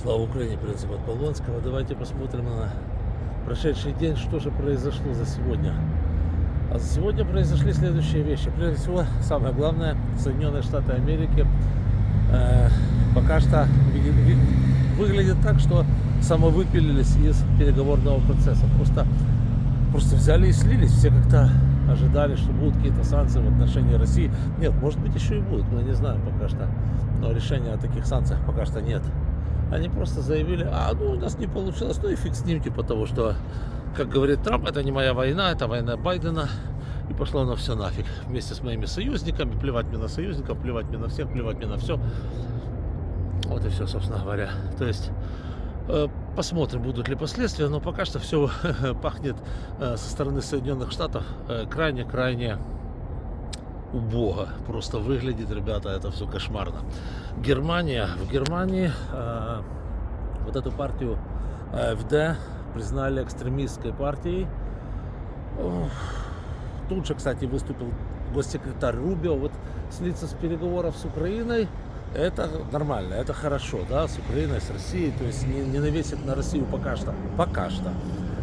Слава Украине, принцип от Полонского. Давайте посмотрим на прошедший день, что же произошло за сегодня. А за сегодня произошли следующие вещи. Прежде всего, самое главное, Соединенные Штаты Америки пока что выглядит так, что самовыпилились из переговорного процесса. Просто взяли и слились. Все как-то ожидали, что будут какие-то санкции в отношении России. Нет, может быть, еще и будут, мы не знаем пока что. Но решения о таких санкциях пока что нет. Они просто заявили, у нас не получилось, ну и фиг с ним, типа того, что, как говорит Трамп, это не моя война, это война Байдена, и пошло на все нафиг. Вместе с моими союзниками, плевать мне на союзников, плевать мне на всех, плевать мне на все. Вот и все, собственно говоря. То есть, посмотрим, будут ли последствия, но пока что все пахнет со стороны Соединенных Штатов крайне-крайне убого. Просто выглядит, ребята, это все кошмарно. В Германии вот эту партию АФД признали экстремистской партией. Тут же, кстати, выступил госсекретарь Рубио. Вот слиться с переговоров с Украиной, это нормально, это хорошо, да, с Украиной, с Россией, то есть не навесить на Россию пока что.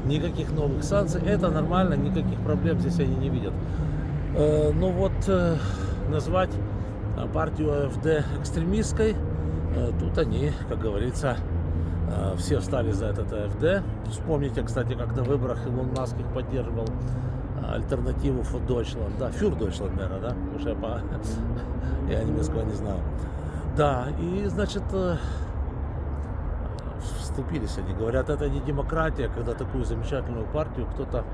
Никаких новых санкций, это нормально, никаких проблем здесь они не видят. Но вот назвать партию АФД экстремистской, тут они, как говорится, все встали за этот АФД. Вспомните, кстати, как на выборах Илон Маск их поддерживал, альтернативу für Deutschland, да, für Deutschland, наверное, да, потому что я немецкого не знаю. Да, и, значит, вступились они, говорят, это не демократия, когда такую замечательную партию кто-то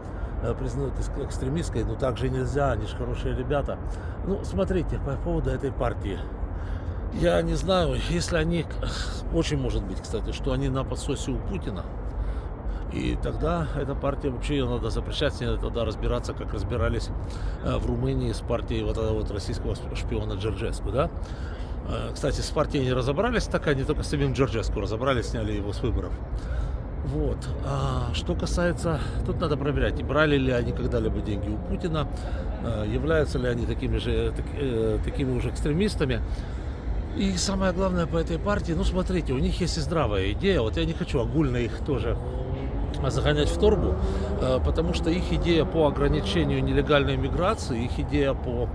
признают экстремистской, но так же нельзя, они же хорошие ребята. Ну, смотрите, по поводу этой партии. Я не знаю, если они, очень может быть, кстати, что они на подсосе у Путина, и тогда эта партия, вообще ее надо запрещать, с ней тогда разбираться, как разбирались в Румынии с партией вот этого вот российского шпиона Джорджеску, да. Кстати, с партией не разобрались, так они только с самим Джорджеску разобрались, сняли его с выборов. Вот. А что касается, тут надо проверять, брали ли они когда-либо деньги у Путина, являются ли они такими уже экстремистами. И самое главное по этой партии, ну смотрите, у них есть и здравая идея, вот я не хочу огульно их тоже загонять в торбу, потому что их идея по ограничению нелегальной миграции, их идея по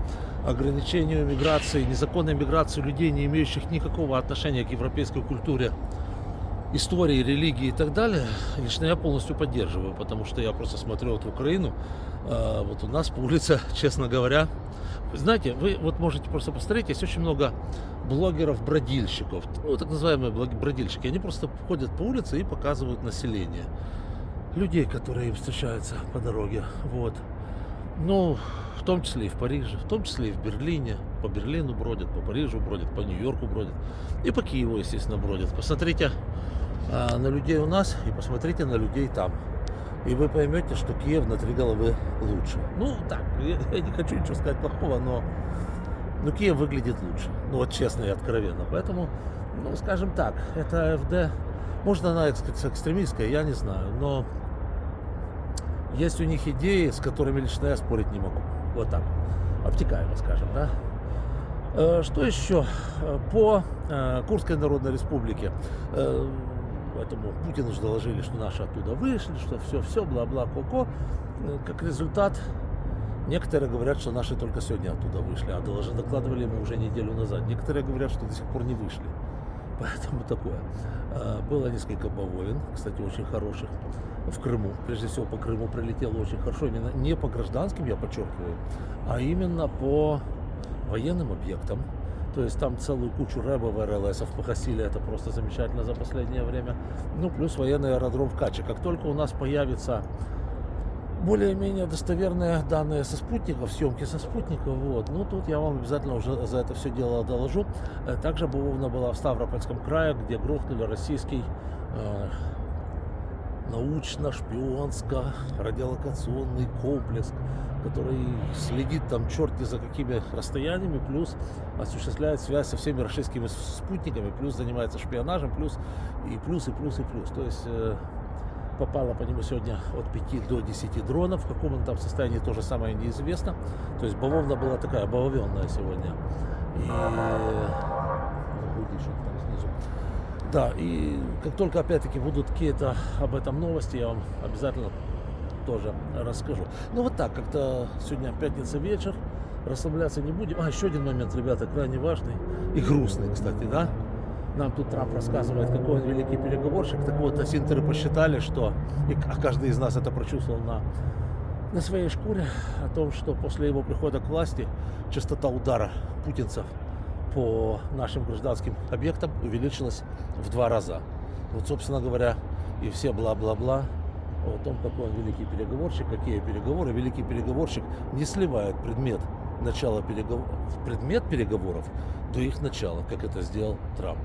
ограничению миграции, незаконной миграции людей, не имеющих никакого отношения к европейской культуре, истории, религии и так далее, лично я полностью поддерживаю, потому что я просто смотрю вот в Украину, вот у нас по улице, честно говоря, знаете, вы вот можете просто посмотреть, есть очень много блогеров-бродильщиков, ну, так называемые бродильщики, они просто ходят по улице и показывают население, людей, которые им встречаются по дороге, вот, ну, в том числе и в Париже, в том числе и в Берлине, по Берлину бродят, по Парижу бродят, по Нью-Йорку бродят, и по Киеву, естественно, бродят. Посмотрите на людей у нас и посмотрите на людей там. И вы поймете, что Киев на 3 головы лучше. Ну, так, я не хочу ничего сказать плохого, но Киев выглядит лучше. Ну, вот честно и откровенно. Поэтому, ну, скажем так, это АФД, может, она экстремистская, я не знаю, но есть у них идеи, с которыми лично я спорить не могу. Вот так, обтекаемо, скажем, да. Что еще? По Курской Народной Республике. Поэтому Путину же доложили, что наши оттуда вышли, что все, бла-бла, ко-ко. Как результат, некоторые говорят, что наши только сегодня оттуда вышли, а докладывали ему уже неделю назад. Некоторые говорят, что до сих пор не вышли. Поэтому такое. Было несколько бавовин, кстати, очень хороших в Крыму. Прежде всего по Крыму прилетело очень хорошо. Именно не по гражданским, я подчеркиваю, а именно по военным объектам. То есть там целую кучу рэбов, РЛСов погасили, это просто замечательно за последнее время. Ну, плюс военный аэродром в Каче. Как только у нас появится более-менее достоверные данные со спутников, съемки со спутников, вот, ну, тут я вам обязательно уже за это все дело доложу. Также бавовна была в Ставропольском крае, где грохнули российский научно-шпионско-радиолокационный комплекс, который следит там черти за какими расстояниями, плюс осуществляет связь со всеми российскими спутниками, плюс занимается шпионажем, плюс. То есть попало по нему сегодня от 5 до 10 дронов, в каком он там состоянии, то же самое неизвестно. То есть бавовна была такая, бавовенная сегодня. И Да, и как только опять-таки будут какие-то об этом новости, я вам обязательно тоже расскажу. Ну вот так, как-то сегодня пятница вечер, расслабляться не будем. А, еще один момент, ребята, крайне важный и грустный, кстати, да? Нам тут Трамп рассказывает, какой он великий переговорщик. Так вот, осинтеры посчитали, что, а каждый из нас это прочувствовал на своей шкуре, о том, что после его прихода к власти частота удара путинцев по нашим гражданским объектам увеличилась в 2 раза. Вот, собственно говоря, и все бла-бла-бла о том, какой он великий переговорщик, какие переговоры. Великий переговорщик не сливает предмет начала предмет переговоров до их начала, как это сделал Трамп.